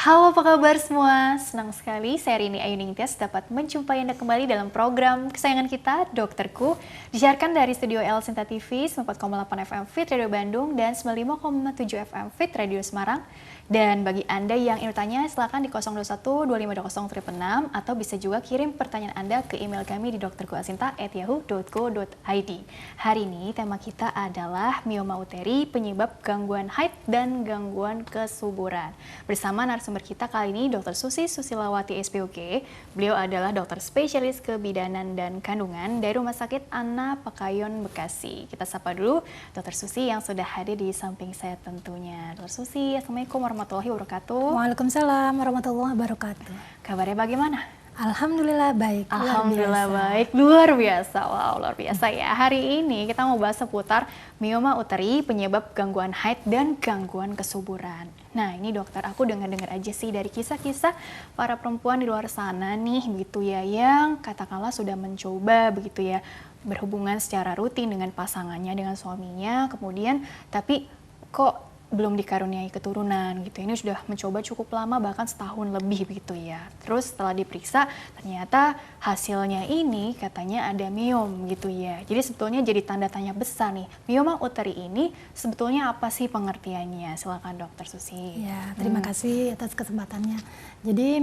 Halo, apa kabar semua? Senang sekali saya Rini Ayu Ningtyas dapat menjumpai Anda kembali dalam program kesayangan kita, Dokterku, disiarkan dari studio El Sinta TV 94,8 FM Fit Radio Bandung dan 95,7 FM Fit Radio Semarang. Dan bagi Anda yang ingin bertanya, silakan di 021 2520 atau bisa juga kirim pertanyaan Anda ke email kami di dokterkuasinta@yahoo.co.id. Hari ini tema kita adalah mioma uteri, penyebab gangguan haid dan gangguan kesuburan. Bersama narasumber kita kali ini Dr. Susi Susilawati SPOG. Beliau adalah dokter spesialis kebidanan dan kandungan dari Rumah Sakit Anna Pekayon Bekasi. Kita sapa dulu Dr. Susi yang sudah hadir di samping saya tentunya. Dr. Susi, Assalamualaikum warahmatullahi wabarakatuh. Waalaikumsalam warahmatullahi wabarakatuh. Kabarnya bagaimana? Alhamdulillah baik. Alhamdulillah baik, luar biasa. Wow, luar biasa ya. Hari ini kita mau bahas seputar mioma uteri, penyebab gangguan haid dan gangguan kesuburan. Nah ini dokter, aku dengar-dengar aja sih dari kisah-kisah para perempuan di luar sana nih begitu ya, yang katakanlah sudah mencoba begitu ya berhubungan secara rutin dengan pasangannya, dengan suaminya, kemudian tapi kok belum dikaruniai keturunan gitu. Ini sudah mencoba cukup lama, bahkan setahun lebih begitu ya. Terus setelah diperiksa ternyata hasilnya ini katanya ada miom gitu ya. Jadi sebetulnya jadi tanda tanya besar nih. Mioma uteri ini sebetulnya apa sih pengertiannya? Silakan Dokter Susi. Ya, terima kasih atas kesempatannya. Jadi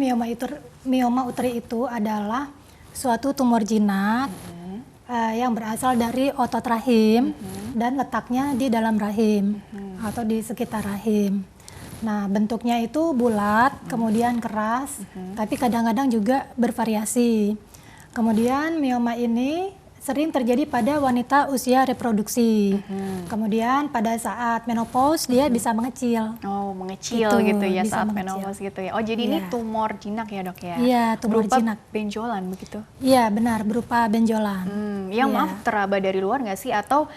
mioma uteri itu adalah suatu tumor jinak yang berasal dari otot rahim dan letaknya di dalam rahim atau di sekitar rahim. Nah, bentuknya itu bulat, kemudian keras, tapi kadang-kadang juga bervariasi. Kemudian mioma ini sering terjadi pada wanita usia reproduksi. Kemudian pada saat menopause dia bisa mengecil. Oh, mengecil gitu ya saat mengecil. menopause gitu ya. Oh, jadi ini tumor jinak ya, Dok ya? Iya, tumor berupa jinak. benjolan begitu? Iya, benar, berupa benjolan. Yang maaf teraba dari luar nggak sih? Atau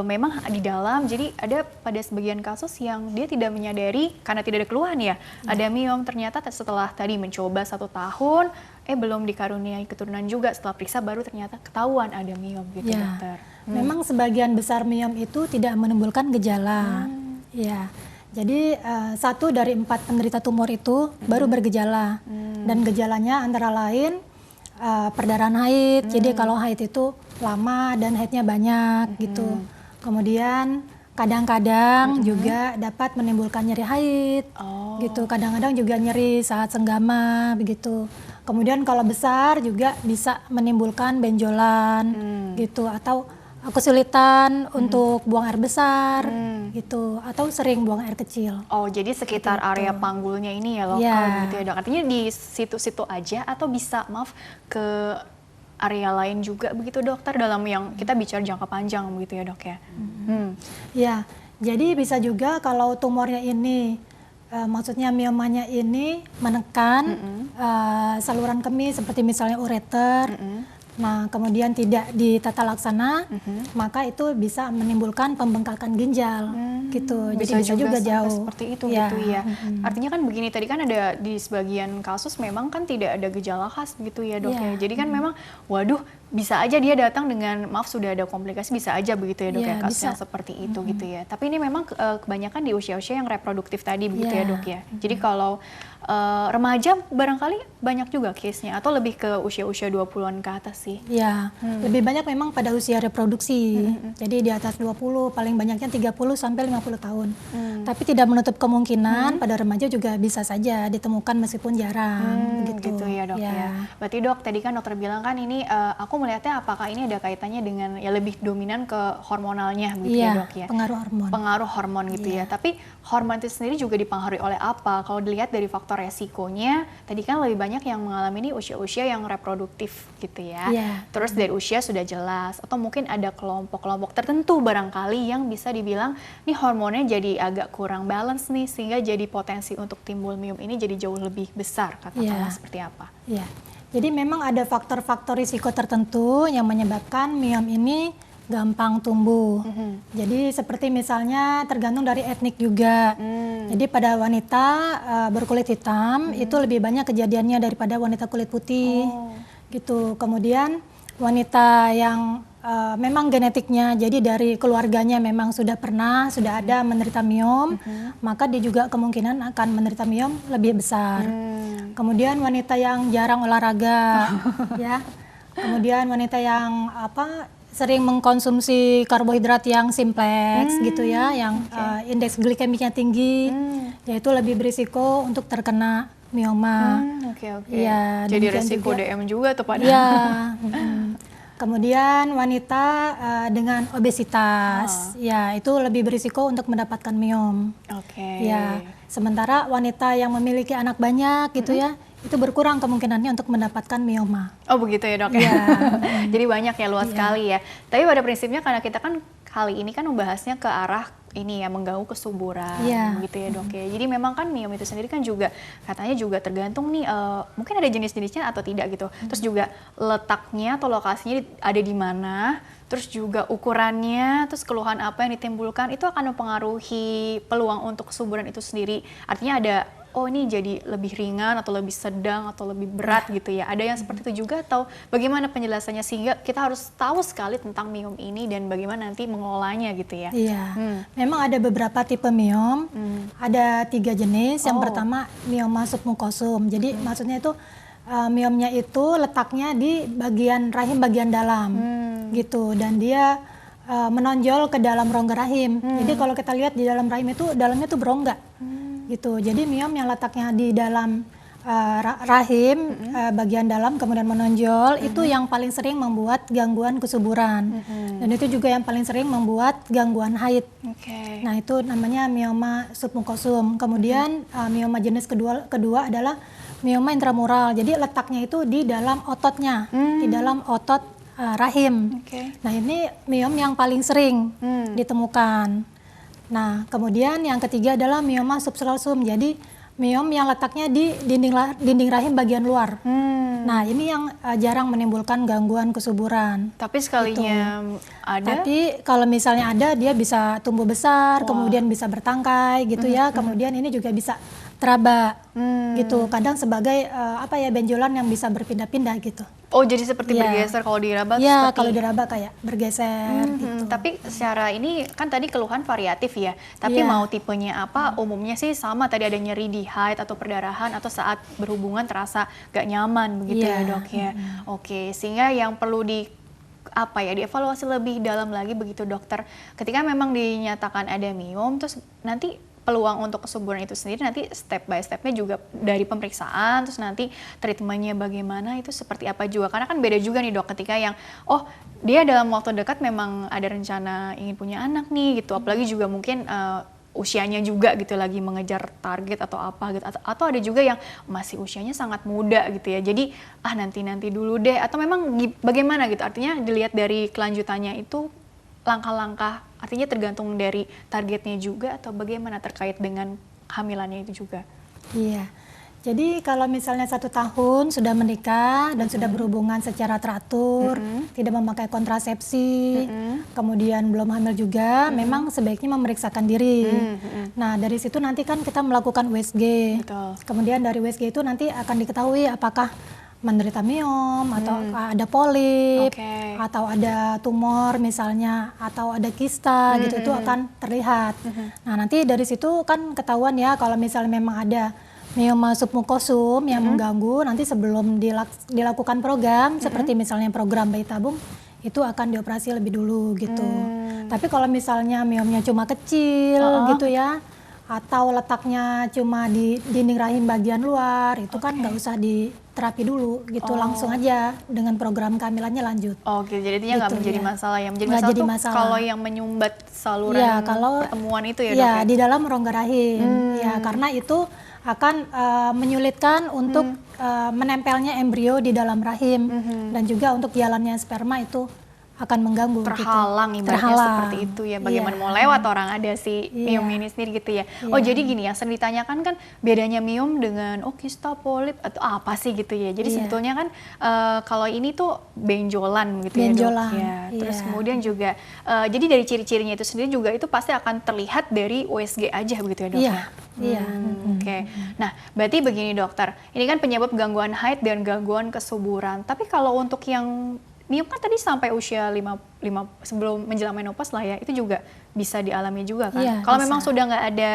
memang di dalam, jadi ada pada sebagian kasus yang dia tidak menyadari karena tidak ada keluhan ya. Ada miom, ternyata setelah tadi mencoba 1 tahun, belum dikaruniai keturunan juga, setelah periksa baru ternyata ketahuan ada miom gitu dokter. Memang sebagian besar miom itu tidak menimbulkan gejala. Ya, jadi 1 dari 4 penderita tumor itu baru bergejala. Dan gejalanya antara lain perdarahan haid. Jadi kalau haid itu lama dan haidnya banyak gitu. Kemudian kadang-kadang juga dapat menimbulkan nyeri haid. Gitu. Kadang-kadang juga nyeri saat senggama begitu. Kemudian kalau besar juga bisa menimbulkan benjolan gitu, atau kesulitan untuk buang air besar gitu, atau sering buang air kecil. Oh, jadi sekitar area panggulnya ini ya lokal gitu ya dok. Artinya di situ-situ aja atau bisa ke area lain juga begitu dokter, dalam yang kita bicara jangka panjang begitu ya dok ya? Ya, jadi bisa juga kalau tumornya ini maksudnya miomanya ini menekan saluran kemih seperti misalnya ureter. Nah, kemudian tidak ditata laksana, maka itu bisa menimbulkan pembengkakan ginjal gitu. Jadi bisa juga jauh seperti itu gitu ya. Artinya kan begini, tadi kan ada di sebagian kasus memang kan tidak ada gejala khas gitu ya dok ya. Jadi kan memang waduh, bisa aja dia datang dengan maaf sudah ada komplikasi, bisa aja begitu ya dok ya, kasus yang seperti itu gitu ya. Tapi ini memang kebanyakan di usia-usia yang reproduktif tadi begitu ya dok ya. Jadi kalau remaja barangkali banyak juga case-nya, atau lebih ke usia-usia 20-an ke atas sih? Ya, lebih banyak memang pada usia reproduksi. Jadi di atas 20, paling banyaknya 30 sampai 50 tahun. Tapi tidak menutup kemungkinan pada remaja juga bisa saja ditemukan meskipun jarang. Gitu ya dok ya. Berarti dok, tadi kan dokter bilang kan ini aku melihatnya apakah ini ada kaitannya dengan ya lebih dominan ke hormonalnya gitu ya dok ya? Pengaruh hormon. Pengaruh hormon gitu ya. Tapi hormon itu sendiri juga dipengaruhi oleh apa? Kalau dilihat dari faktor resikonya, tadi kan lebih banyak yang mengalami ini usia-usia yang reproduktif gitu ya. Terus dari usia sudah jelas, atau mungkin ada kelompok-kelompok tertentu barangkali yang bisa dibilang nih hormonnya jadi agak kurang balance nih, sehingga jadi potensi untuk timbul miom ini jadi jauh lebih besar, katakanlah seperti apa? Jadi memang ada faktor-faktor risiko tertentu yang menyebabkan miom ini gampang tumbuh. Jadi seperti misalnya tergantung dari etnik juga. Jadi pada wanita berkulit hitam itu lebih banyak kejadiannya daripada wanita kulit putih. Gitu. Kemudian wanita yang memang genetiknya, jadi dari keluarganya memang sudah ada menderita miom, maka dia juga kemungkinan akan menderita miom lebih besar. Kemudian wanita yang jarang olahraga, ya. Kemudian wanita yang sering mengkonsumsi karbohidrat yang simpleks gitu ya, yang indeks glikemiknya tinggi, yaitu lebih berisiko untuk terkena mioma. Ya, jadi resiko juga, DM juga tuh Pak. Ya. Kemudian wanita dengan obesitas, ya itu lebih berisiko untuk mendapatkan miom. Ya, sementara wanita yang memiliki anak banyak gitu ya, itu berkurang kemungkinannya untuk mendapatkan mioma. Oh begitu ya dok ya. Jadi banyak ya, luas sekali ya. Tapi pada prinsipnya karena kita kan kali ini kan membahasnya ke arah ini ya, mengganggu kesuburan gitu ya dok ya. Jadi memang kan miom itu sendiri kan juga katanya juga tergantung nih mungkin ada jenis-jenisnya atau tidak gitu. Terus juga letaknya atau lokasinya ada di mana, terus juga ukurannya, terus keluhan apa yang ditimbulkan itu akan mempengaruhi peluang untuk kesuburan itu sendiri. Artinya ada ini jadi lebih ringan atau lebih sedang atau lebih berat gitu ya. Ada yang seperti itu juga atau bagaimana penjelasannya sehingga kita harus tahu sekali tentang miom ini dan bagaimana nanti mengelolanya gitu ya. Iya, memang ada beberapa tipe miom, ada 3 jenis. Yang pertama mioma submukosum. Jadi maksudnya itu miomnya itu letaknya di bagian rahim bagian dalam gitu, dan dia menonjol ke dalam rongga rahim. Jadi kalau kita lihat di dalam rahim itu dalamnya tuh berongga. Gitu. Jadi miom yang letaknya di dalam rahim bagian dalam kemudian menonjol itu yang paling sering membuat gangguan kesuburan, dan itu juga yang paling sering membuat gangguan haid. Nah itu namanya mioma submukosum. Kemudian mioma jenis kedua adalah mioma intramural. Jadi letaknya itu di dalam ototnya, di dalam otot rahim. Nah ini miom yang paling sering ditemukan. Nah, kemudian yang ketiga adalah mioma subserosum. Jadi miom yang letaknya di dinding rahim bagian luar. Nah, ini yang jarang menimbulkan gangguan kesuburan. Tapi sekalinya ada. Tapi kalau misalnya ada, dia bisa tumbuh besar, kemudian bisa bertangkai gitu ya. Kemudian ini juga bisa teraba gitu. Kadang sebagai benjolan yang bisa berpindah-pindah gitu. Oh, jadi seperti bergeser kalau diraba? Iya, kalau diraba kayak bergeser gitu. Tapi secara ini kan tadi keluhan variatif ya. Tapi mau tipenya apa? Umumnya sih sama. Tadi ada nyeri di haid atau perdarahan atau saat berhubungan terasa gak nyaman begitu ya dok ya. Oke, sehingga yang perlu dievaluasi lebih dalam lagi begitu dokter. Ketika memang dinyatakan ada miom, terus nanti peluang untuk kesuburan itu sendiri nanti step by stepnya juga dari pemeriksaan, terus nanti treatmentnya bagaimana itu seperti apa juga, karena kan beda juga nih dok ketika yang dia dalam waktu dekat memang ada rencana ingin punya anak nih gitu, apalagi juga mungkin usianya juga gitu lagi mengejar target atau apa gitu, atau ada juga yang masih usianya sangat muda gitu ya, jadi nanti dulu deh, atau memang bagaimana gitu, artinya dilihat dari kelanjutannya itu langkah-langkah, artinya tergantung dari targetnya juga atau bagaimana terkait dengan kehamilannya itu juga? Iya, jadi kalau misalnya 1 tahun sudah menikah dan sudah berhubungan secara teratur, tidak memakai kontrasepsi, kemudian belum hamil juga, memang sebaiknya memeriksakan diri. Nah dari situ nanti kan kita melakukan USG. Kemudian dari USG itu nanti akan diketahui apakah menderita miom atau ada polip atau ada tumor misalnya atau ada kista gitu, itu akan terlihat. Nah nanti dari situ kan ketahuan ya kalau misalnya memang ada mioma submukosum yang mengganggu, nanti sebelum dilakukan program seperti misalnya program bayi tabung itu akan dioperasi lebih dulu gitu. Tapi kalau misalnya miomnya cuma kecil gitu ya, atau letaknya cuma di dinding rahim bagian luar, itu kan nggak usah diterapi dulu gitu, langsung aja dengan program kehamilannya lanjut. Oke, jadi artinya nggak gitu, menjadi masalah. Yang menjadi masalah kalau yang menyumbat saluran pertemuan itu ya dok? Ya, di dalam rongga rahim. Ya, karena itu akan menyulitkan untuk menempelnya embrio di dalam rahim, dan juga untuk jalannya sperma itu akan mengganggu, terhalang gitu. Ibaratnya seperti itu ya, bagaimana mau lewat orang ada si miom ini sendiri gitu ya. Jadi gini ya, sering ditanyakan kan bedanya miom dengan kista, polip atau apa sih gitu ya. Jadi sebetulnya kan kalau ini tuh benjolan gitu ya dok ya. Terus kemudian juga jadi dari ciri-cirinya itu sendiri juga itu pasti akan terlihat dari USG aja begitu ya dok. Oke. Nah berarti begini dokter, ini kan penyebab gangguan haid dan gangguan kesuburan. Tapi kalau untuk yang miom kan tadi sampai usia 5 sebelum menjelang menopause lah ya, itu juga bisa dialami juga kan? Iya, Kalau bisa. memang sudah nggak ada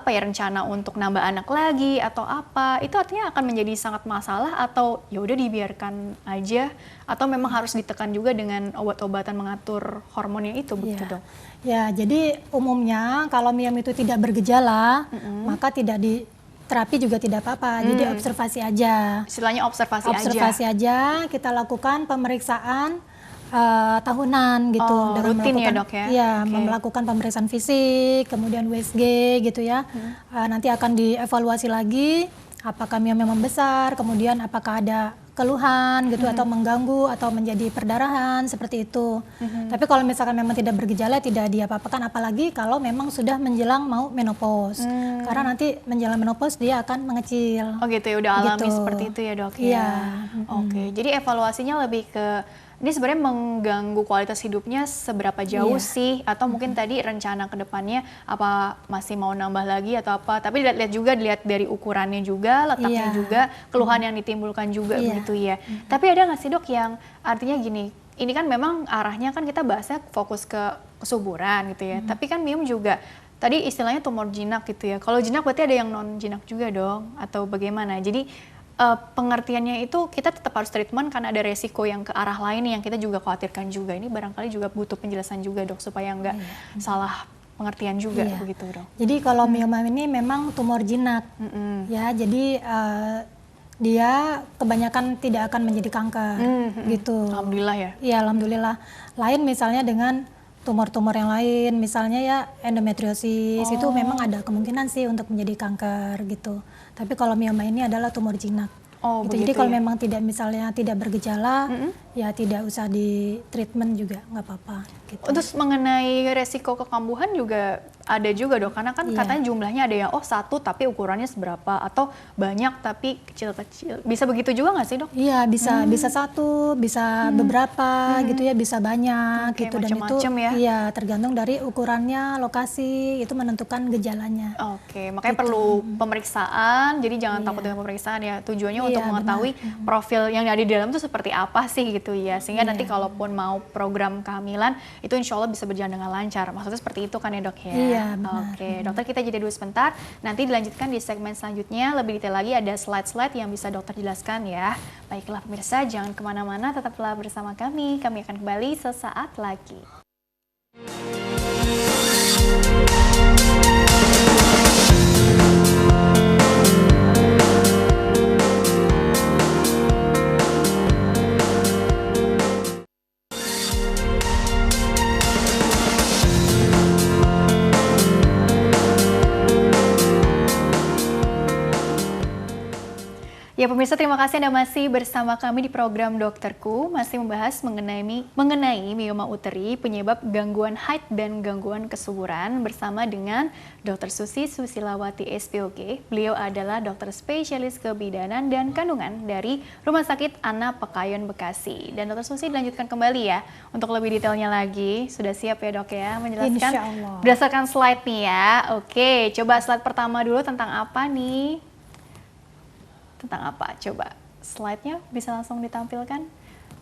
rencana untuk nambah anak lagi atau apa, itu artinya akan menjadi sangat masalah atau ya udah dibiarkan aja, atau memang harus ditekan juga dengan obat-obatan mengatur hormonnya itu begitu Iya. dok? Ya, jadi umumnya kalau miom itu tidak bergejala, maka tidak di terapi juga tidak apa-apa. Jadi observasi aja. Istilahnya observasi aja. Observasi aja, kita lakukan pemeriksaan tahunan gitu. Oh, rutin ya, Dok, ya? Iya, Oke. melakukan pemeriksaan fisik, kemudian USG gitu ya. Nanti akan dievaluasi lagi apakah miom memang besar, kemudian apakah ada keluhan gitu atau mengganggu atau menjadi perdarahan seperti itu. Tapi kalau misalkan memang tidak bergejala tidak diapa-apakan, apalagi kalau memang sudah menjelang mau menopause. Karena nanti menjelang menopause dia akan mengecil. Oh gitu ya, udah alami Gitu. seperti itu ya dok ya? Iya. Oke, jadi evaluasinya lebih ke, ini sebenarnya mengganggu kualitas hidupnya seberapa jauh Iya. sih? Atau mungkin tadi rencana ke depannya apa masih mau nambah lagi atau apa? Tapi dilihat dari ukurannya juga, letaknya Iya. juga, keluhan yang ditimbulkan juga Iya. begitu ya. Tapi ada nggak sih dok yang artinya gini, ini kan memang arahnya kan kita bahasnya fokus ke kesuburan gitu ya. Tapi kan miom juga tadi istilahnya tumor jinak gitu ya. Kalau jinak berarti ada yang non jinak juga dong atau bagaimana? Jadi pengertiannya itu kita tetap harus treatment karena ada resiko yang ke arah lain yang kita juga khawatirkan juga. Ini barangkali juga butuh penjelasan juga dok supaya nggak salah pengertian juga Iya. begitu dok. Jadi kalau mioma ini memang tumor jinak. Ya, jadi dia kebanyakan tidak akan menjadi kanker gitu. Alhamdulillah ya. Iya, alhamdulillah. Lain misalnya dengan tumor-tumor yang lain, misalnya ya endometriosis, itu memang ada kemungkinan sih untuk menjadi kanker gitu. Tapi kalau mioma ini adalah tumor jinak. Oh, Gitu. Jadi begitu kalau ya. memang tidak bergejala, ya tidak usah di treatment juga nggak apa-apa. Gitu. Terus mengenai resiko kekambuhan juga ada juga dok, karena kan Iya. katanya jumlahnya ada yang satu tapi ukurannya seberapa, atau banyak tapi kecil-kecil. Bisa begitu juga nggak sih dok? Iya, bisa satu, bisa beberapa gitu ya, bisa banyak Oke, gitu, dan itu macam-macam ya. iya tergantung dari ukurannya, lokasi, itu menentukan gejalanya. Oke, makanya perlu pemeriksaan. Jadi jangan Iya. takut dengan pemeriksaan ya. Tujuannya Iya, untuk mengetahui profil yang ada di dalam itu seperti apa sih gitu ya. Sehingga nanti kalaupun mau program kehamilan itu insya Allah bisa berjalan dengan lancar. Maksudnya seperti itu kan ya dok ya? Iya, benar. Oke, dokter kita jeda dulu sebentar. Nanti dilanjutkan di segmen selanjutnya. Lebih detail lagi ada slide-slide yang bisa dokter jelaskan ya. Baiklah pemirsa, jangan kemana-mana. Tetaplah bersama kami. Kami akan kembali sesaat lagi. Ya pemirsa, terima kasih Anda masih bersama kami di program Dokterku, masih membahas mengenai mioma uteri, penyebab gangguan haid dan gangguan kesuburan bersama dengan Dr. Susi Susilawati SPOG. Beliau adalah dokter spesialis kebidanan dan kandungan dari Rumah Sakit Anna Pekayon Bekasi. Dan Dr. Susi dilanjutkan kembali ya, untuk lebih detailnya lagi. Sudah siap ya dok ya menjelaskan? Insya Allah. Berdasarkan slide nih ya. Oke, coba slide pertama dulu tentang apa nih? Tentang apa? Coba slide-nya bisa langsung ditampilkan.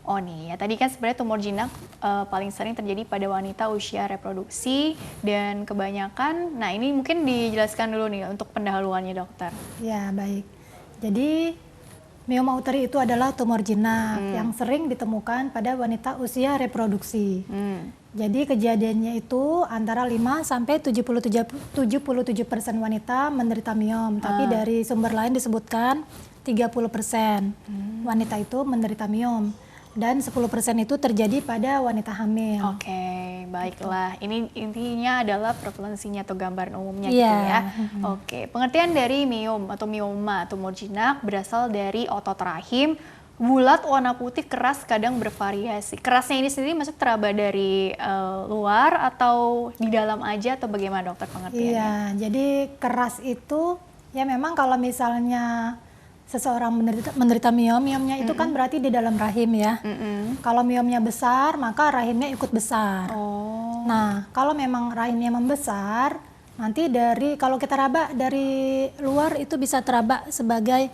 Oh nih ya, tadi kan sebenarnya tumor jinak paling sering terjadi pada wanita usia reproduksi dan kebanyakan, nah ini mungkin dijelaskan dulu nih untuk pendahuluannya dokter. Ya, baik. Jadi mioma uteri itu adalah tumor jinak yang sering ditemukan pada wanita usia reproduksi. Jadi kejadiannya itu antara 5 sampai 77% wanita menderita miom, tapi dari sumber lain disebutkan 30% wanita itu menderita miom dan 10% itu terjadi pada wanita hamil. Oke, baiklah. Ini intinya adalah prevalensinya atau gambaran umumnya Iya. gitu ya. Oke, pengertian dari miom atau mioma, tumor jinak berasal dari otot rahim, bulat, warna putih, keras, kadang bervariasi. Kerasnya ini sendiri maksud teraba dari luar atau di dalam aja atau bagaimana dokter pengertiannya? Iya, jadi keras itu ya memang kalau misalnya seseorang menderita miomnya itu kan berarti di dalam rahim ya. Kalau miomnya besar, maka rahimnya ikut besar. Oh. Nah, kalau memang rahimnya membesar, nanti kalau kita raba dari luar itu bisa teraba sebagai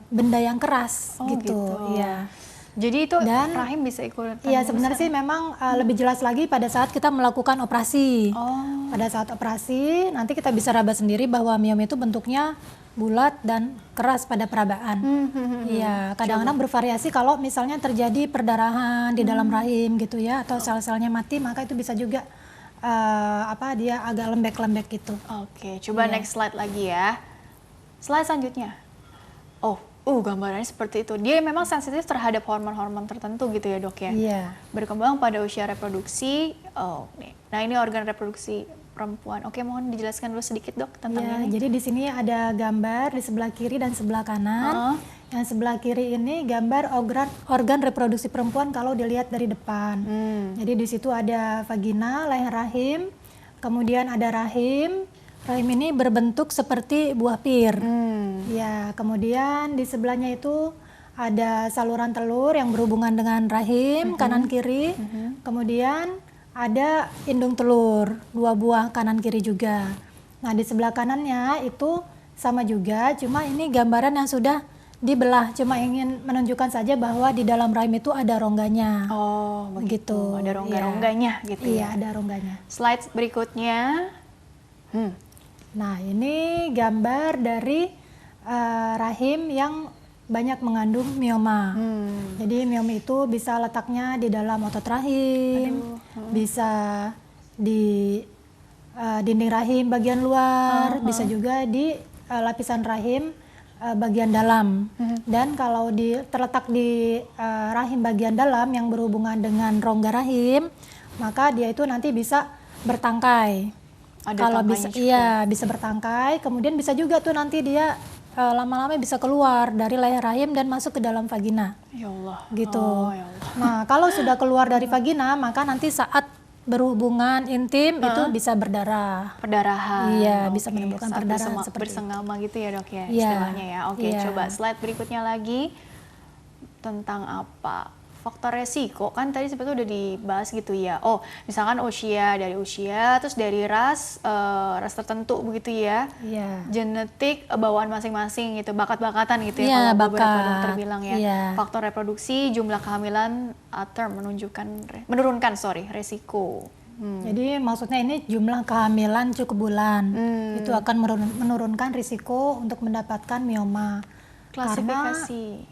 benda yang keras Oh, gitu. gitu. Iya. Jadi itu Dan rahim bisa ikutan iya sebenarnya besar? sih memang lebih jelas lagi pada saat kita melakukan operasi. Oh. Pada saat operasi nanti kita bisa raba sendiri bahwa miom itu bentuknya bulat dan keras pada perabaan. Iya, kadang-kadang bervariasi kalau misalnya terjadi perdarahan di dalam rahim gitu ya, atau sel-selnya mati, maka itu bisa juga dia agak lembek-lembek gitu. Oke, coba Iya. next slide lagi ya. Slide selanjutnya. Oh, gambarannya seperti itu. Dia memang sensitif terhadap hormon-hormon tertentu gitu ya, Dok ya. Iya. Berkembang pada usia reproduksi. Oh, nih. Nah, ini organ reproduksi perempuan. Oke, mohon dijelaskan dulu sedikit, Dok, tentang Ya, ini. jadi di sini ada gambar di sebelah kiri dan sebelah kanan. Yang sebelah kiri ini gambar organ reproduksi perempuan kalau dilihat dari depan. Jadi di situ ada vagina, leher rahim, kemudian ada rahim. Rahim ini berbentuk seperti buah pir. Ya, kemudian di sebelahnya itu ada saluran telur yang berhubungan dengan rahim kanan kiri. Kemudian ada indung telur, 2 buah kanan kiri juga. Nah, di sebelah kanannya itu sama juga, cuma ini gambaran yang sudah dibelah, cuma ingin menunjukkan saja bahwa di dalam rahim itu ada rongganya. Oh, begitu. Gitu. Ada rongga-rongganya gitu Iya, ya. ada rongganya. Slide berikutnya. Nah, ini gambar dari rahim yang banyak mengandung mioma. Jadi mioma itu bisa letaknya di dalam otot rahim, bisa di dinding rahim bagian luar, bisa juga di lapisan rahim bagian dalam. Dan kalau terletak di rahim bagian dalam yang berhubungan dengan rongga rahim, maka dia itu nanti bisa bertangkai. Ada Kalau tangkainya bisa, juga. iya bisa bertangkai. Kemudian bisa juga tuh nanti dia lama-lama bisa keluar dari leher rahim dan masuk ke dalam vagina. Ya Allah. Gitu. Oh, ya Allah. Nah, kalau sudah keluar dari vagina, maka nanti saat berhubungan intim itu bisa berdarah. Perdarahan. Iya, bisa Oke, menimbulkan saat perdarahan seperti itu. bersengama gitu ya, Dok ya, Iya, istilahnya ya. Oke, iya. coba slide berikutnya lagi. Tentang apa? Faktor resiko kan tadi sebetulnya udah dibahas gitu ya. Oh, misalkan dari usia, terus dari ras tertentu begitu ya. Iya. Genetik bawaan masing-masing gitu, bakat-bakatan gitu ya, Iya, kalau beberapa bakat. dokter bilang ya. Iya. Faktor reproduksi, jumlah kehamilan menurunkan resiko. Jadi maksudnya ini jumlah kehamilan cukup bulan. Itu akan menurunkan risiko untuk mendapatkan mioma. Klasifikasi.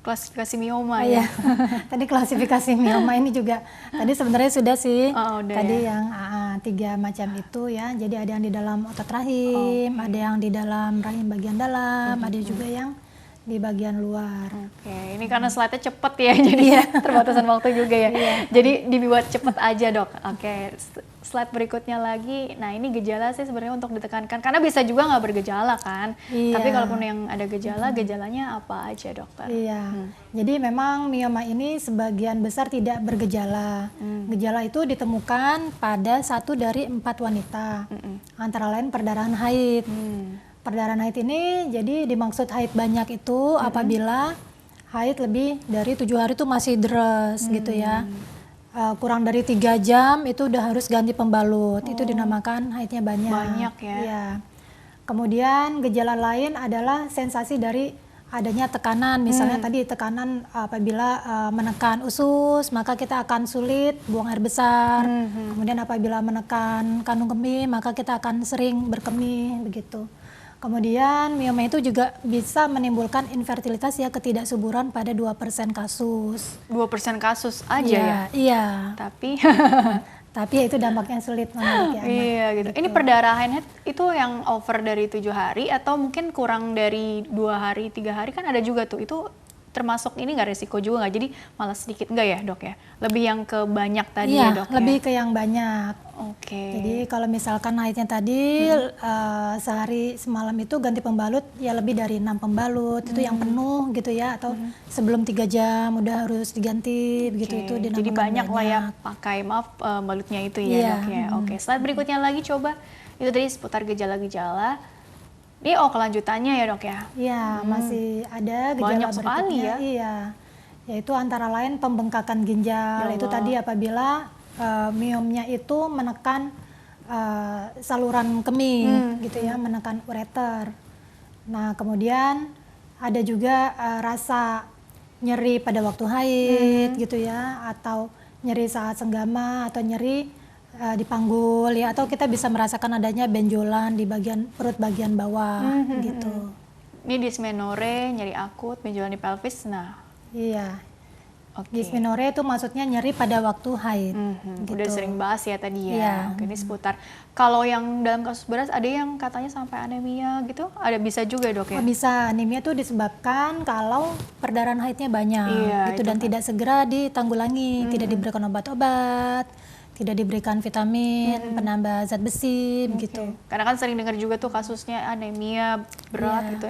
Klasifikasi mioma Iya. ya. Tadi klasifikasi mioma ini juga tadi sebenarnya sudah sih. Oh, udah tadi ya. yang 3 macam itu ya. Jadi ada yang di dalam otot rahim, ada yang di dalam rahim bagian dalam, ada juga yang di bagian luar. Oke, ini karena slide-nya cepet ya, jadi terbatasan waktu juga ya. Jadi dibuat cepet aja, Dok. Oke, slide berikutnya lagi. Nah, ini gejala sih sebenarnya untuk ditekankan, karena bisa juga nggak bergejala kan. Iya. Tapi kalaupun yang ada gejala, gejalanya apa aja, Dokter? Iya, jadi memang mioma ini sebagian besar tidak bergejala. Gejala itu ditemukan pada 1 dari 4 wanita, antara lain perdarahan haid. Perdarahan haid ini jadi dimaksud haid banyak itu apabila haid lebih dari 7 hari itu masih deres gitu ya. Kurang dari 3 jam itu udah harus ganti pembalut. Itu dinamakan haidnya banyak. Banyak ya. Iya. Kemudian gejala lain adalah sensasi dari adanya tekanan. Misalnya tadi tekanan apabila menekan usus, maka kita akan sulit buang air besar. Kemudian apabila menekan kandung kemih, maka kita akan sering berkemih begitu. Kemudian mioma itu juga bisa menimbulkan infertilitas ya, ketidaksuburan pada 2% kasus. 2% kasus aja ya? Iya. Tapi Tapi ya itu dampaknya sulit memiliki anak. iya gitu. Ini perdarahan haid itu yang over dari 7 hari atau mungkin kurang dari 2 hari, 3 hari kan ada juga tuh. Itu termasuk ini nggak resiko juga nggak? Jadi malah sedikit nggak ya, Dok ya? Lebih yang ke banyak tadi Iya, ya, Dok lebih ya? ke yang banyak. Oke. Jadi kalau misalkan haidnya tadi sehari semalam itu ganti pembalut ya lebih dari 6 pembalut itu yang penuh gitu ya, atau sebelum 3 jam udah harus diganti begitu, itu dinamakan Jadi banyak lah ya pakai balutnya itu ya, Iya. Dok ya. Oke, slide berikutnya lagi coba. Itu tadi seputar gejala-gejala. Ini kelanjutannya ya, Dok ya. Iya, masih ada gejala Banyak sekali berikutnya. ya. Iya. Yaitu antara lain pembengkakan ginjal. Ya Itu Allah. tadi apabila miomnya itu menekan saluran kemih gitu ya, menekan ureter. Nah, kemudian ada juga rasa nyeri pada waktu haid gitu ya, atau nyeri saat senggama, atau nyeri di panggul ya, atau kita bisa merasakan adanya benjolan di bagian perut bagian bawah gitu. Ini dysmenorrhea, nyeri akut, benjolan di pelvis. Nah, Iya. oke. Dysmenorrhea itu maksudnya nyeri pada waktu haid. Gitu. Udah sering bahas ya tadi ya. Iya. Oke, ini seputar. Kalau yang dalam kasus berat ada yang katanya sampai anemia gitu, ada bisa juga dok ya? Oh, bisa, anemia itu disebabkan kalau perdarahan haidnya banyak Iya, gitu, itu dan kan. tidak segera ditanggulangi, tidak diberikan obat-obat, tidak diberikan vitamin, penambah zat besi begitu. Karena kan sering dengar juga tuh kasusnya anemia berat gitu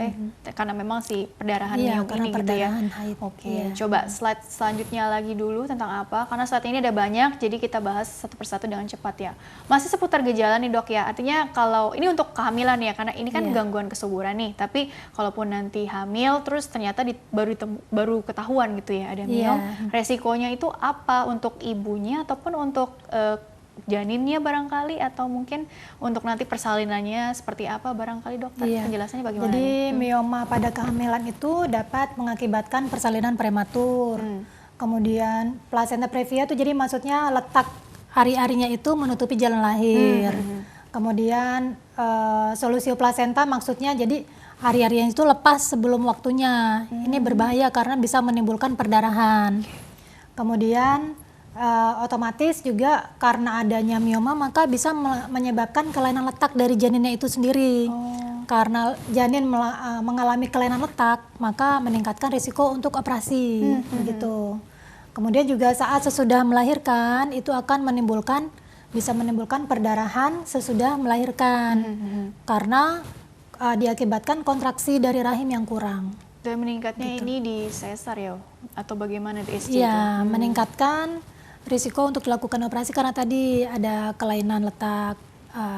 karena memang si perdarahan Iya, miyom karena ini gitu ya. perdarahan haid. Oke, Iya. coba slide selanjutnya lagi dulu tentang apa? Karena slide ini ada banyak, jadi kita bahas satu persatu dengan cepat ya. Masih seputar gejala nih dok ya. Artinya kalau ini untuk kehamilan ya, karena ini kan gangguan kesuburan nih. Tapi kalaupun nanti hamil, terus ternyata baru ketahuan gitu ya ada miyom. Resikonya itu apa untuk ibunya ataupun untuk janinnya barangkali, atau mungkin untuk nanti persalinannya seperti apa barangkali dokter? Penjelasannya bagaimana? Jadi mioma pada kehamilan itu dapat mengakibatkan persalinan prematur. Kemudian placenta previa itu jadi maksudnya letak ari-arinya itu menutupi jalan lahir. Kemudian solusio placenta maksudnya jadi ari-arinya itu lepas sebelum waktunya. Ini berbahaya karena bisa menimbulkan perdarahan. Kemudian otomatis juga karena adanya mioma maka bisa menyebabkan kelainan letak dari janinnya itu sendiri. Karena janin mengalami kelainan letak maka meningkatkan risiko untuk operasi begitu. Kemudian juga saat sesudah melahirkan itu akan bisa menimbulkan perdarahan sesudah melahirkan karena diakibatkan kontraksi dari rahim yang kurang. Dan meningkatnya ini di sesar ya, atau bagaimana di SC Iya, itu? meningkatkan risiko untuk dilakukan operasi karena tadi ada kelainan letak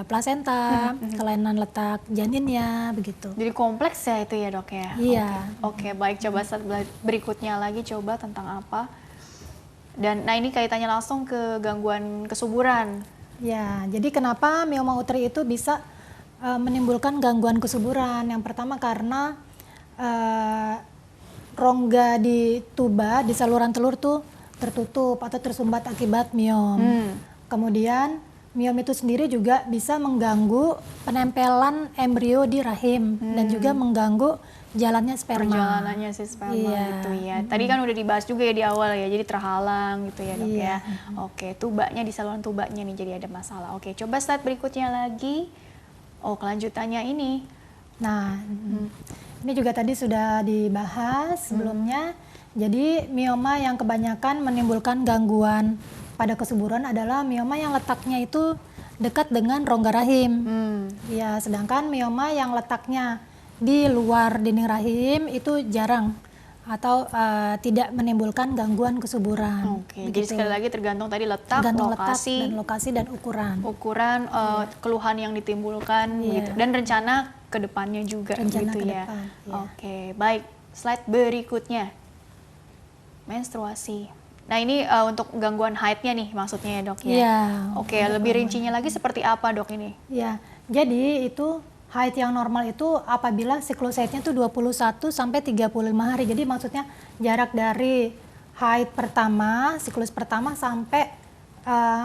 plasenta, kelainan letak janinnya, begitu. Jadi kompleks ya itu ya dok ya? Iya. Oke, baik, coba berikutnya lagi coba tentang apa? Dan nah ini kaitannya langsung ke gangguan kesuburan. Ya, jadi kenapa mioma uteri itu bisa menimbulkan gangguan kesuburan? Yang pertama karena rongga di tuba, di saluran telur tuh tertutup atau tersumbat akibat miom. Kemudian miom itu sendiri juga bisa mengganggu penempelan embrio di rahim dan juga mengganggu jalannya sperma. Perjalanannya si sperma gitu ya. Tadi kan udah dibahas juga ya di awal ya, jadi terhalang gitu ya dok ya. Oke, tubanya di saluran tubanya nih jadi ada masalah. Oke, coba slide berikutnya lagi. Oh, kelanjutannya ini. Nah, ini juga tadi sudah dibahas sebelumnya. Jadi mioma yang kebanyakan menimbulkan gangguan pada kesuburan adalah mioma yang letaknya itu dekat dengan rongga rahim. Ya, sedangkan mioma yang letaknya di luar dinding rahim itu jarang atau tidak menimbulkan gangguan kesuburan. Oke, jadi sekali lagi tergantung tadi letak, Tergantung lokasi, dan ukuran. keluhan yang ditimbulkan gitu, dan rencana ke depannya juga gitu ya. Oke, baik. Slide berikutnya. Menstruasi. Nah, ini untuk gangguan haidnya nih maksudnya ya, Dok ya. Iya. Oke, lebih rincinya lagi seperti apa, Dok, ini? Ya, jadi itu haid yang normal itu apabila siklus haidnya itu 21 sampai 35 hari. Jadi maksudnya jarak dari haid pertama, siklus pertama sampai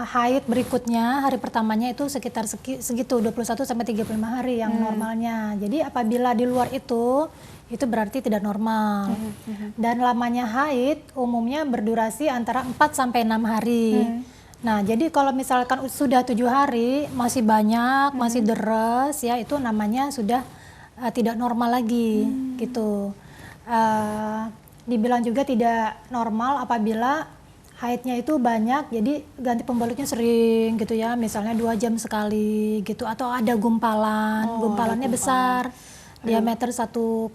haid berikutnya, hari pertamanya itu sekitar segitu 21 sampai 35 hari yang normalnya. Jadi apabila di luar itu berarti tidak normal. Dan lamanya haid umumnya berdurasi antara 4 sampai 6 hari. Nah, jadi kalau misalkan sudah 7 hari masih banyak, masih deres ya, itu namanya sudah tidak normal lagi gitu. Dibilang juga tidak normal apabila haidnya itu banyak, jadi ganti pembalutnya sering gitu ya, misalnya 2 jam sekali gitu, atau ada gumpalan, gumpalannya besar, diameter 1,1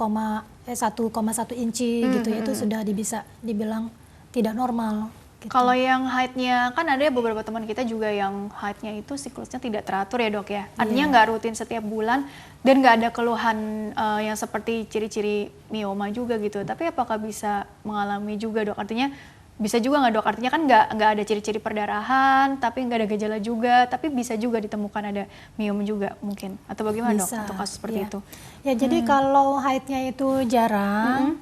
inci gitu ya, itu sudah bisa dibilang tidak normal. Gitu. Kalau yang haidnya, kan ada beberapa teman kita juga yang haidnya itu siklusnya tidak teratur ya, Dok ya. Artinya nggak rutin setiap bulan dan nggak ada keluhan yang seperti ciri-ciri mioma juga gitu. Tapi apakah bisa mengalami juga, Dok? Artinya bisa juga nggak, Dok? Artinya kan nggak ada ciri-ciri perdarahan, tapi nggak ada gejala juga, tapi bisa juga ditemukan ada mioma juga mungkin. Atau bagaimana, Dok, untuk kasus seperti itu? Ya, jadi kalau haidnya itu jarang,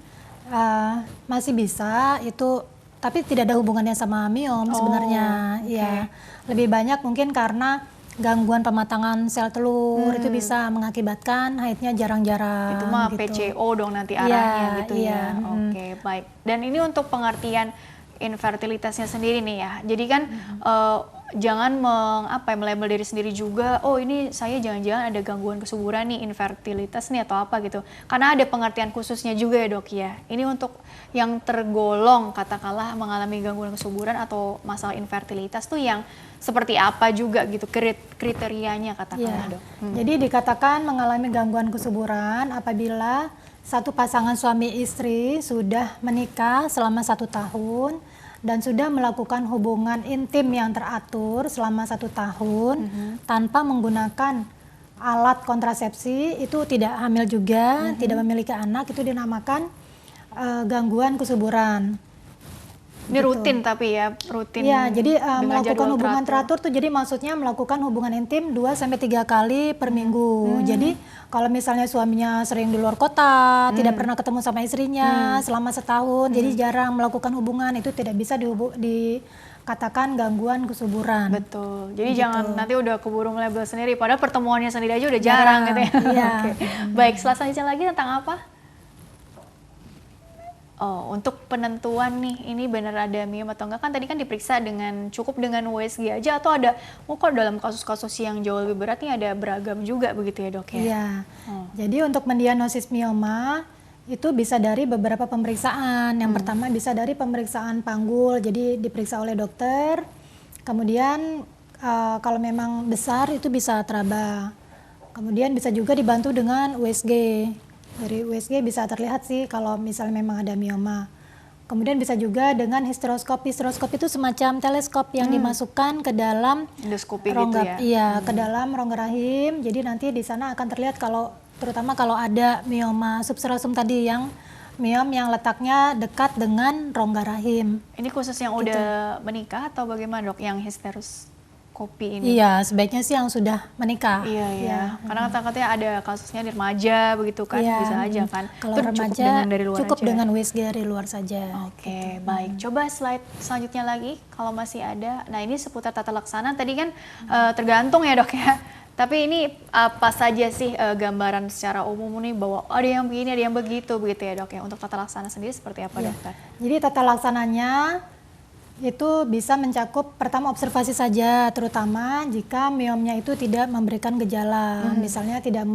Masih bisa itu, tapi tidak ada hubungannya sama miom sebenarnya. Ya, lebih banyak mungkin karena gangguan pematangan sel telur itu bisa mengakibatkan haidnya jarang-jarang. Itu mah gitu. PCO dong nanti arahnya gitu ya. Oke, baik. Dan ini untuk pengertian infertilitasnya sendiri nih ya. Jadi kan jangan melabel diri sendiri juga, oh ini saya jangan-jangan ada gangguan kesuburan nih, infertilitas nih atau apa gitu. Karena ada pengertian khususnya juga ya dok ya. Ini untuk yang tergolong katakanlah mengalami gangguan kesuburan atau masalah infertilitas tuh yang seperti apa juga gitu kriterianya katakanlah dok. Jadi dikatakan mengalami gangguan kesuburan apabila satu pasangan suami istri sudah menikah selama 1 tahun dan sudah melakukan hubungan intim yang teratur selama 1 tahun tanpa menggunakan alat kontrasepsi, itu tidak hamil juga, tidak memiliki anak, itu dinamakan gangguan kesuburan. Ini rutin tapi ya, rutin. Ya, jadi melakukan hubungan teratur tuh jadi maksudnya melakukan hubungan intim 2-3 kali per minggu. Jadi kalau misalnya suaminya sering di luar kota, tidak pernah ketemu sama istrinya selama setahun, jadi jarang melakukan hubungan, itu tidak bisa dikatakan gangguan kesuburan. Betul. Jadi jangan nanti udah keburu melabel sendiri, padahal pertemuannya sendiri aja udah jarang gitu ya. Iya. Baik, selanjutnya lagi tentang apa? Oh, untuk penentuan nih, ini benar ada miom atau enggak, kan tadi kan diperiksa cukup dengan USG aja, atau ada, kok dalam kasus-kasus yang jauh lebih berat nih ada beragam juga begitu ya dok ya? Iya, jadi untuk mendiagnosis mioma itu bisa dari beberapa pemeriksaan. Yang pertama bisa dari pemeriksaan panggul, jadi diperiksa oleh dokter, kemudian kalau memang besar itu bisa teraba, kemudian bisa juga dibantu dengan USG. Dari USG bisa terlihat sih kalau misalnya memang ada mioma. Kemudian bisa juga dengan histeroskop. Histeroskop itu semacam teleskop yang dimasukkan ke dalam rongga, gitu ya? Iya, ke dalam rongga rahim. Jadi nanti di sana akan terlihat terutama kalau ada mioma subserosum tadi, yang miom yang letaknya dekat dengan rongga rahim. Ini khusus yang udah menikah atau bagaimana dok yang histeroskopi ini? Iya, sebaiknya sih yang sudah menikah. Iya. Karena katanya ada kasusnya di remaja begitu kan, bisa aja kan. Kalau itu remaja cukup dengan dari luar cukup aja. dengan USG dari luar saja. Oke, baik. Coba slide selanjutnya lagi kalau masih ada. Nah, ini seputar tata laksana. Tadi kan tergantung ya dok ya. Tapi ini apa saja sih gambaran secara umum nih, bahwa ada yang begini, ada yang begitu ya dok ya. Untuk tata laksana sendiri seperti apa dokter? Jadi tata laksananya itu bisa mencakup pertama observasi saja, terutama jika miomnya itu tidak memberikan gejala, misalnya tidak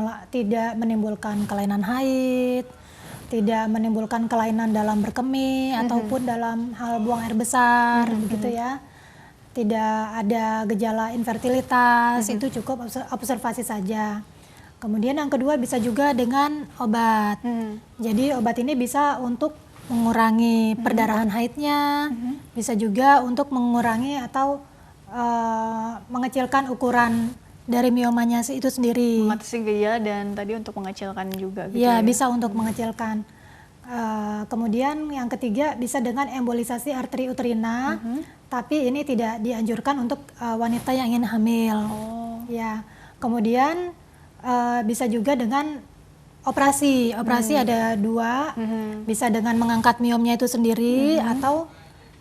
menimbulkan kelainan haid, tidak menimbulkan kelainan dalam berkemih ataupun dalam hal buang air besar, begitu ya. Tidak ada gejala infertilitas, itu cukup observasi saja. Kemudian yang kedua bisa juga dengan obat. Jadi obat ini bisa untuk mengurangi perdarahan haidnya, bisa juga untuk mengurangi atau mengecilkan ukuran dari miomanya itu sendiri. Mengatasi gejala dan tadi untuk mengecilkan juga gitu ya? Bisa untuk mengecilkan. Kemudian yang ketiga bisa dengan embolisasi arteri uterina, tapi ini tidak dianjurkan untuk wanita yang ingin hamil. Ya. Kemudian bisa juga dengan operasi ada 2, bisa dengan mengangkat miomnya itu sendiri, atau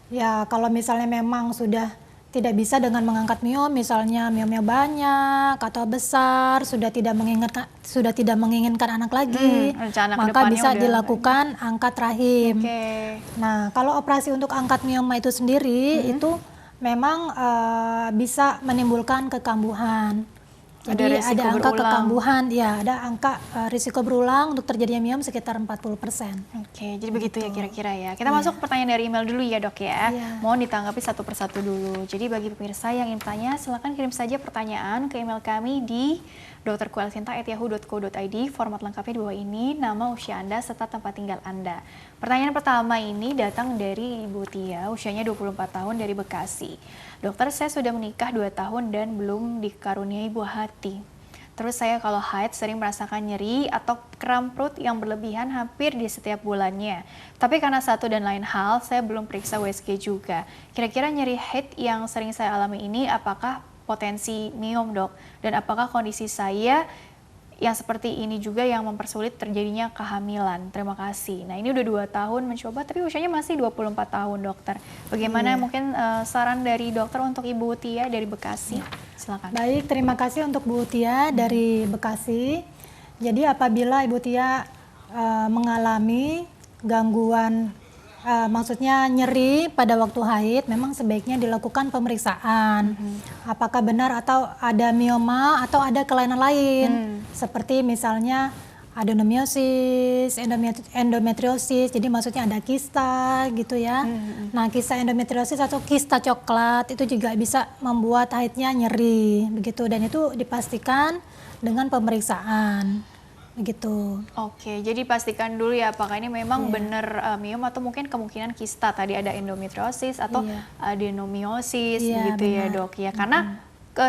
ya kalau misalnya memang sudah tidak bisa dengan mengangkat miom, misalnya miomnya banyak atau besar, sudah tidak menginginkan anak lagi, maka bisa dilakukan angkat rahim. Nah, kalau operasi untuk angkat mioma itu sendiri itu memang bisa menimbulkan kekambuhan. Jadi ada angka kekambuhan, ya ada angka risiko berulang untuk terjadinya miom sekitar 40%. Oke, jadi begitu ya kira-kira ya. Kita masuk ke pertanyaan dari email dulu ya dok ya. Mohon ditanggapi satu persatu dulu. Jadi bagi pemirsa yang ingin tanya, silakan kirim saja pertanyaan ke email kami di drkuelsinta@yahoo.co.id. Format lengkapnya di bawah ini, nama, usia Anda, serta tempat tinggal Anda. Pertanyaan pertama ini datang dari Ibu Tia, usianya 24 tahun dari Bekasi. Dokter, saya sudah menikah 2 tahun dan belum dikaruniai buah hati. Terus saya kalau haid sering merasakan nyeri atau kram perut yang berlebihan hampir di setiap bulannya. Tapi karena satu dan lain hal, saya belum periksa USG juga. Kira-kira nyeri haid yang sering saya alami ini apakah potensi miom dok? Dan apakah kondisi saya yang seperti ini juga yang mempersulit terjadinya kehamilan. Terima kasih. Nah ini udah 2 tahun mencoba tapi usianya masih 24 tahun dokter. Bagaimana mungkin saran dari dokter untuk Ibu Tia dari Bekasi? Silakan. Baik, terima kasih untuk Bu Tia dari Bekasi. Jadi apabila Ibu Tia mengalami gangguan maksudnya nyeri pada waktu haid, memang sebaiknya dilakukan pemeriksaan. Apakah benar atau ada mioma atau ada kelainan lain, seperti misalnya adenomiosis, endometriosis, jadi maksudnya ada kista gitu ya. Nah, kista endometriosis atau kista coklat itu juga bisa membuat haidnya nyeri, begitu. Dan itu dipastikan dengan pemeriksaan. Begitu. Oke, jadi pastikan dulu ya apakah ini memang benar mioma atau mungkin kemungkinan kista, tadi ada endometriosis atau adenomiosis gitu ya dok ya, karena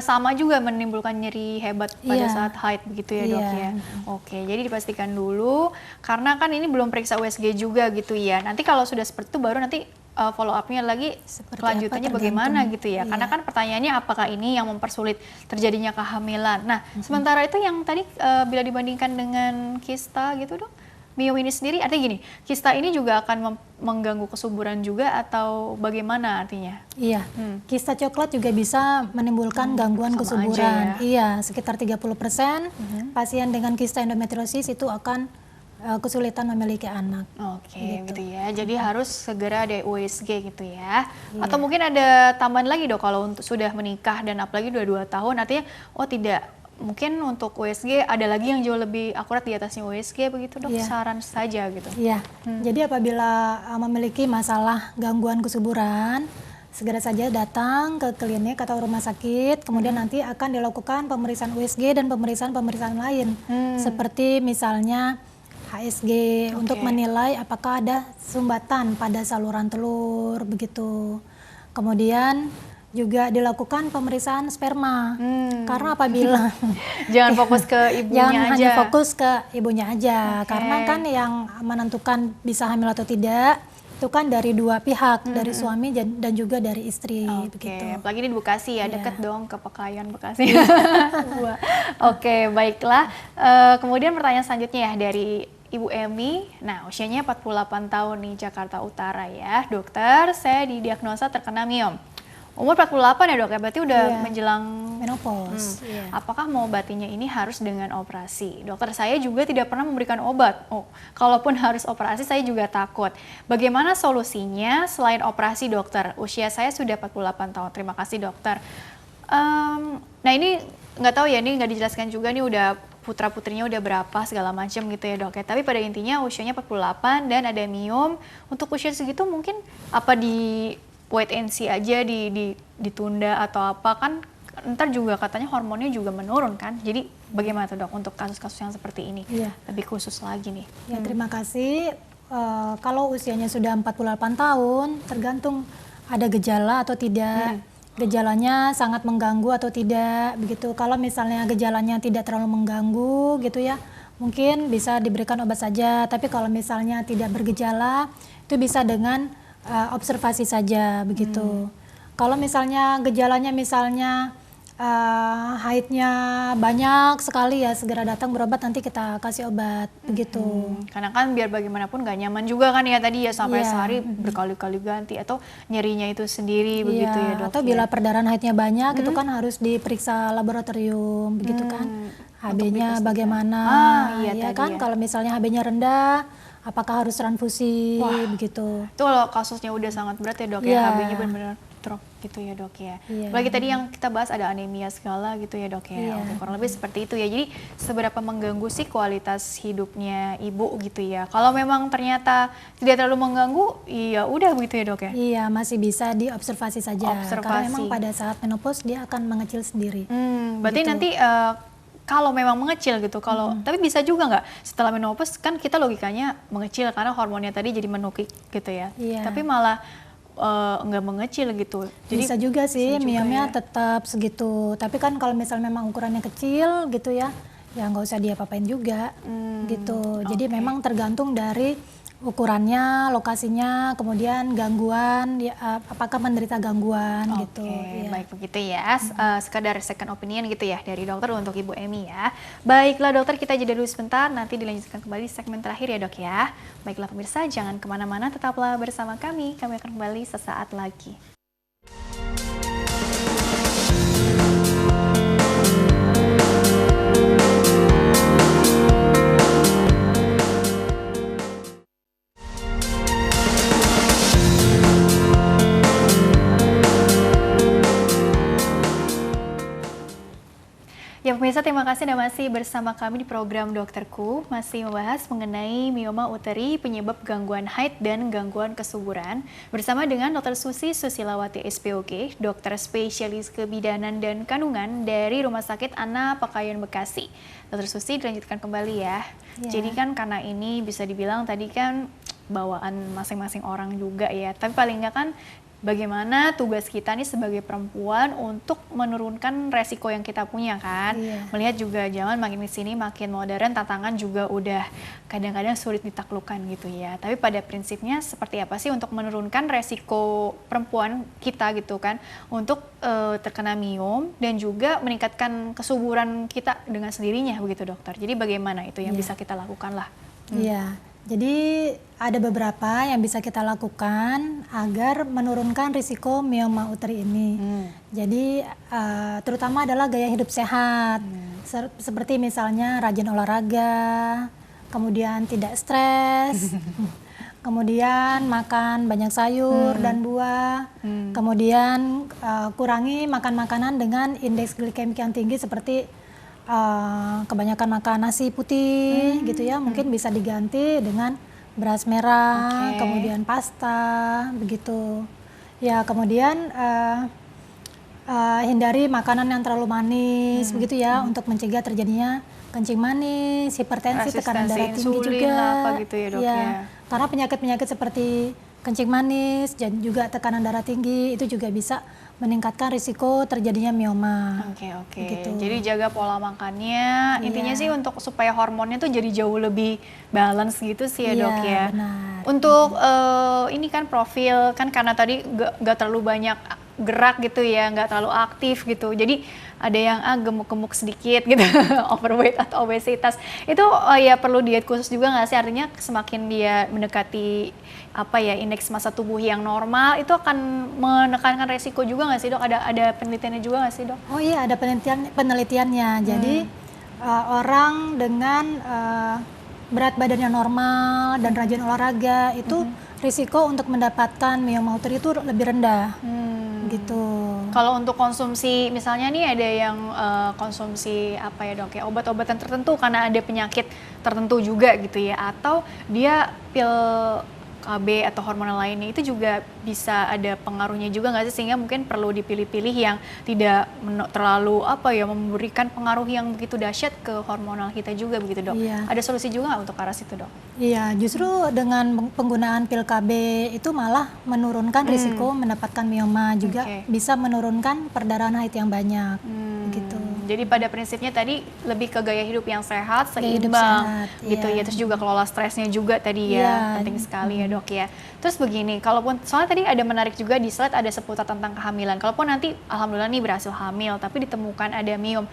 sama juga menimbulkan nyeri hebat pada saat haid begitu ya dok ya. Oke, jadi dipastikan dulu karena kan ini belum periksa USG juga gitu ya, nanti kalau sudah seperti itu baru nanti follow up-nya lagi kelanjutannya bagaimana gitu ya. Karena kan pertanyaannya apakah ini yang mempersulit terjadinya kehamilan. Nah, sementara itu yang tadi bila dibandingkan dengan kista gitu dok, miom ini sendiri artinya gini, kista ini juga akan mengganggu kesuburan juga atau bagaimana artinya? Iya, kista coklat juga bisa menimbulkan gangguan kesuburan. Iya, sekitar 30% pasien dengan kista endometriosis itu akan kesulitan memiliki anak. Oke, gitu ya. Jadi harus segera ada USG gitu ya. Atau mungkin ada tambahan lagi dok kalau untuk sudah menikah dan apalagi 2 tahun, artinya tidak, mungkin untuk USG ada lagi yang jauh lebih akurat di atasnya USG begitu dok, saran saja gitu. Iya, jadi apabila memiliki masalah gangguan kesuburan, segera saja datang ke klinik atau rumah sakit, kemudian nanti akan dilakukan pemeriksaan USG dan pemeriksaan lain, seperti misalnya HSG untuk menilai apakah ada sumbatan pada saluran telur begitu. Kemudian juga dilakukan pemeriksaan sperma. Karena apabila jangan fokus ke ibunya jangan aja. hanya fokus ke ibunya aja. Karena kan yang menentukan bisa hamil atau tidak itu kan dari dua pihak, dari suami dan juga dari istri begitu. Apalagi ini di Bekasi ya, deket dong ke Pekayon Bekasi. Oke, baiklah. Kemudian pertanyaan selanjutnya ya dari Ibu Emi. Nah, usianya 48 tahun nih, Jakarta Utara ya. Dokter, saya didiagnosa terkena miom. Umur 48 ya dok ya, berarti udah menjelang menopause. Apakah mengobatinya ini harus dengan operasi? Dokter, saya juga tidak pernah memberikan obat. Kalaupun harus operasi saya juga takut. Bagaimana solusinya selain operasi dokter? Usia saya sudah 48 tahun. Terima kasih dokter. Nah ini nggak tahu ya, ini nggak dijelaskan juga nih udah putra-putrinya udah berapa segala macam gitu ya dok ya. Tapi pada intinya usianya 48 dan ada miom. Untuk usia segitu mungkin apa di wait and see aja, ditunda atau apa, kan ntar juga katanya hormonnya juga menurun kan. Jadi bagaimana tuh dok untuk kasus-kasus yang seperti ini? Lebih khusus lagi nih. Ya, terima kasih. Kalau usianya sudah 48 tahun, tergantung ada gejala atau tidak. Gejalanya sangat mengganggu atau tidak begitu. Kalau misalnya gejalanya tidak terlalu mengganggu gitu ya, mungkin bisa diberikan obat saja. Tapi kalau misalnya tidak bergejala, itu bisa dengan observasi saja begitu. Kalau misalnya gejalanya misalnya haidnya banyak sekali ya, segera datang berobat, nanti kita kasih obat begitu. Karena kan biar bagaimanapun gak nyaman juga kan ya tadi ya, sampai sehari berkali-kali ganti atau nyerinya itu sendiri begitu ya dok. Atau bila perdarahan haidnya banyak itu kan harus diperiksa laboratorium begitu kan. HB-nya bagaimana? Ya kan, kalau misalnya HB-nya rendah, apakah harus transfusi begitu. Itu kalau kasusnya udah sangat berat ya dok ya, HB-nya benar-benar drop gitu ya dok ya. Apalagi tadi yang kita bahas ada anemia segala gitu ya dok ya. Kurang lebih seperti itu ya. Jadi seberapa mengganggu sih kualitas hidupnya ibu gitu ya. Kalau memang ternyata tidak terlalu mengganggu, ya udah begitu ya dok ya. Iya, masih bisa diobservasi saja. Karena memang pada saat menopause dia akan mengecil sendiri. Berarti gitu. Nanti kalau memang mengecil gitu, tapi bisa juga nggak setelah menopause kan kita logikanya mengecil karena hormonnya tadi jadi menukik gitu ya. Tapi malah nggak mengecil gitu. Jadi bisa juga sih miomnya tetap segitu. Tapi kan kalau misalnya memang ukurannya kecil gitu ya, ya nggak usah diapa-apain juga gitu. Jadi memang tergantung dari ukurannya, lokasinya, kemudian gangguan, ya, apakah menderita gangguan gitu. Ya. Baik begitu ya. Sekadar second opinion gitu ya dari dokter untuk Ibu Emi ya. Baiklah dokter, kita jeda dulu sebentar, nanti dilanjutkan kembali segmen terakhir ya dok ya. Baiklah pemirsa, jangan kemana-mana, tetaplah bersama kami akan kembali sesaat lagi. Ya pemirsa, terima kasih Anda masih bersama kami di program Dokterku, masih membahas mengenai mioma uteri, penyebab gangguan haid dan gangguan kesuburan, bersama dengan Dr. Susi Susilawati SPOG, dokter spesialis kebidanan dan kandungan dari Rumah Sakit Anna Pakayun Bekasi. Dr. Susi, dilanjutkan kembali ya. Jadi kan karena ini bisa dibilang tadi kan bawaan masing-masing orang juga ya, tapi paling nggak kan bagaimana tugas kita nih sebagai perempuan untuk menurunkan resiko yang kita punya kan. Melihat juga zaman makin kesini makin modern, tantangan juga udah kadang-kadang sulit ditaklukkan gitu ya. Tapi pada prinsipnya seperti apa sih untuk menurunkan resiko perempuan kita gitu kan untuk terkena miom dan juga meningkatkan kesuburan kita dengan sendirinya begitu dokter. Jadi bagaimana itu yang bisa kita lakukan lah? Iya. Jadi ada beberapa yang bisa kita lakukan agar menurunkan risiko mioma uteri ini. Jadi terutama adalah gaya hidup sehat, seperti misalnya rajin olahraga, kemudian tidak stres, kemudian makan banyak sayur dan buah, kemudian kurangi makan makanan dengan indeks glikemik yang tinggi seperti kebanyakan makan nasi putih gitu ya, mungkin bisa diganti dengan beras merah, kemudian pasta begitu ya, kemudian hindari makanan yang terlalu manis begitu ya, untuk mencegah terjadinya kencing manis, hipertensi, tekanan darah tinggi juga apa gitu ya dok ya. Karena penyakit-penyakit seperti kencing manis dan juga tekanan darah tinggi itu juga bisa meningkatkan risiko terjadinya mioma. Gitu. Jadi jaga pola makannya, intinya sih untuk supaya hormonnya tuh jadi jauh lebih balance gitu sih ya dok ya. Benar. Untuk ini kan profil kan karena tadi gak terlalu banyak gerak gitu ya, nggak terlalu aktif gitu. Jadi ada yang gemuk-gemuk sedikit gitu, overweight atau obesitas. Itu ya perlu diet khusus juga nggak sih? Artinya semakin dia mendekati apa ya indeks massa tubuh yang normal, itu akan menekankan resiko juga nggak sih dok? Ada penelitiannya juga nggak sih dok? Oh iya, ada penelitiannya. Jadi orang dengan berat badannya normal dan rajin olahraga itu risiko untuk mendapatkan mioma uteri itu lebih rendah. Gitu. Kalau untuk konsumsi, misalnya nih ada yang konsumsi apa ya dok ya, obat-obatan tertentu karena ada penyakit tertentu juga gitu ya, atau dia pil KB atau hormonal lainnya, itu juga bisa ada pengaruhnya juga nggak sih, sehingga mungkin perlu dipilih-pilih yang tidak terlalu apa ya memberikan pengaruh yang begitu dahsyat ke hormonal kita juga begitu dok. Ada solusi juga nggak untuk arah situ dok? Iya, justru dengan penggunaan pil KB itu malah menurunkan risiko mendapatkan mioma, juga bisa menurunkan perdarahan haid yang banyak gitu. Jadi pada prinsipnya tadi lebih ke gaya hidup yang sehat, seimbang gitu ya. Terus juga kelola stresnya juga tadi ya, penting sekali ya dok ya. Terus begini, kalaupun soalnya tadi ada menarik juga di slide ada seputar tentang kehamilan. Kalaupun nanti alhamdulillah nih berhasil hamil, tapi ditemukan ada miom,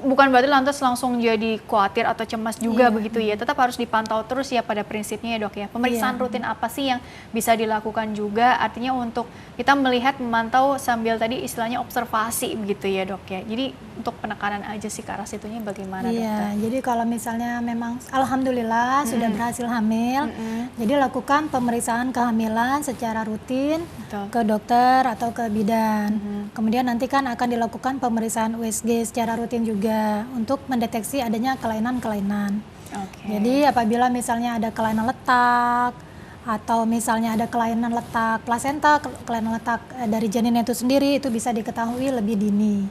bukan berarti lantas langsung jadi khawatir atau cemas juga begitu ya. Tetap harus dipantau terus ya pada prinsipnya ya dok ya. Pemeriksaan rutin apa sih yang bisa dilakukan juga, artinya untuk kita melihat, memantau sambil tadi istilahnya observasi begitu ya dok ya. Jadi untuk penekanan aja sih ke arah situnya bagaimana dokter? Jadi kalau misalnya memang alhamdulillah sudah berhasil hamil, jadi lakukan pemeriksaan kehamilan secara rutin ke dokter atau ke bidan. Kemudian nanti kan akan dilakukan pemeriksaan USG secara rutin juga untuk mendeteksi adanya kelainan-kelainan. Jadi apabila misalnya ada kelainan letak atau misalnya ada kelainan letak plasenta, kelainan letak dari janin itu sendiri, itu bisa diketahui lebih dini.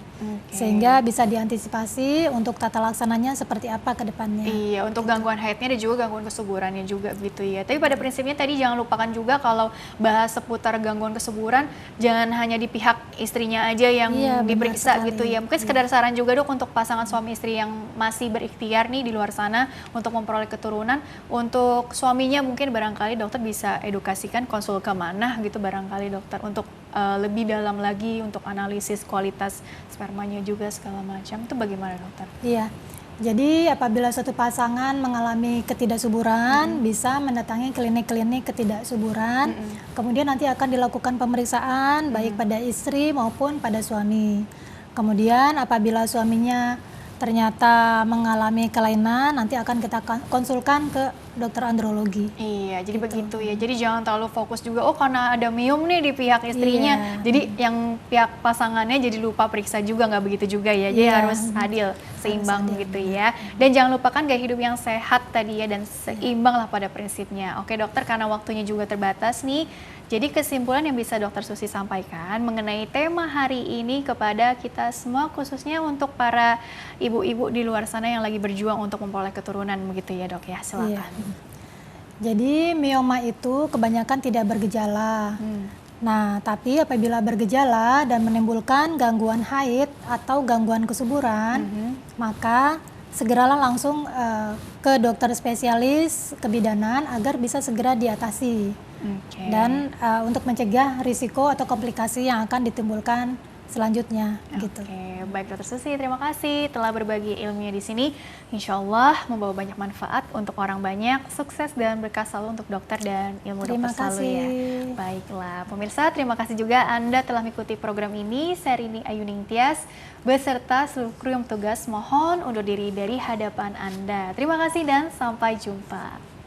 Sehingga bisa diantisipasi untuk tata laksananya seperti apa ke depannya. Iya, untuk gangguan haidnya dan juga gangguan kesuburannya juga gitu ya. Tapi pada prinsipnya tadi jangan lupakan juga kalau bahas seputar gangguan kesuburan, jangan hanya di pihak istrinya aja yang diperiksa gitu ya. Mungkin sekedar saran juga dok untuk pasangan suami istri yang masih berikhtiar nih di luar sana untuk memperoleh keturunan. Untuk suaminya mungkin barangkali dokter bisa edukasikan konsul kemana gitu barangkali dokter untuk lebih dalam lagi untuk analisis kualitas spermanya juga segala macam. Itu bagaimana dokter? Iya, jadi apabila suatu pasangan mengalami ketidaksuburan, bisa mendatangi klinik-klinik ketidaksuburan, kemudian nanti akan dilakukan pemeriksaan baik pada istri maupun pada suami. Kemudian apabila suaminya ternyata mengalami kelainan, nanti akan kita konsulkan ke dokter andrologi. Iya, jadi begitu ya. Jadi jangan terlalu fokus juga, oh karena ada miom nih di pihak istrinya, jadi yang pihak pasangannya jadi lupa periksa juga, nggak begitu juga ya. Jadi harus adil, seimbang gitu ya. Dan jangan lupakan gaya hidup yang sehat tadi ya, dan seimbang lah pada prinsipnya. Oke dokter, karena waktunya juga terbatas nih, jadi kesimpulan yang bisa Dokter Susi sampaikan mengenai tema hari ini kepada kita semua, khususnya untuk para ibu-ibu di luar sana yang lagi berjuang untuk memperoleh keturunan begitu ya dok ya, silakan. Iya. Jadi mioma itu kebanyakan tidak bergejala. Nah, tapi apabila bergejala dan menimbulkan gangguan haid atau gangguan kesuburan, maka segeralah langsung ke dokter spesialis kebidanan agar bisa segera diatasi. Dan untuk mencegah risiko atau komplikasi yang akan ditimbulkan selanjutnya gitu. Baik Dokter Susi, terima kasih telah berbagi ilmunya di sini. Insya Allah membawa banyak manfaat untuk orang banyak. Sukses dan berkah selalu untuk dokter dan ilmu dokter selalu ya. Baiklah pemirsa, terima kasih juga Anda telah mengikuti program ini. Saya Rini Ayuning Tias beserta seluruh kru yang bertugas mohon undur diri dari hadapan Anda. Terima kasih dan sampai jumpa.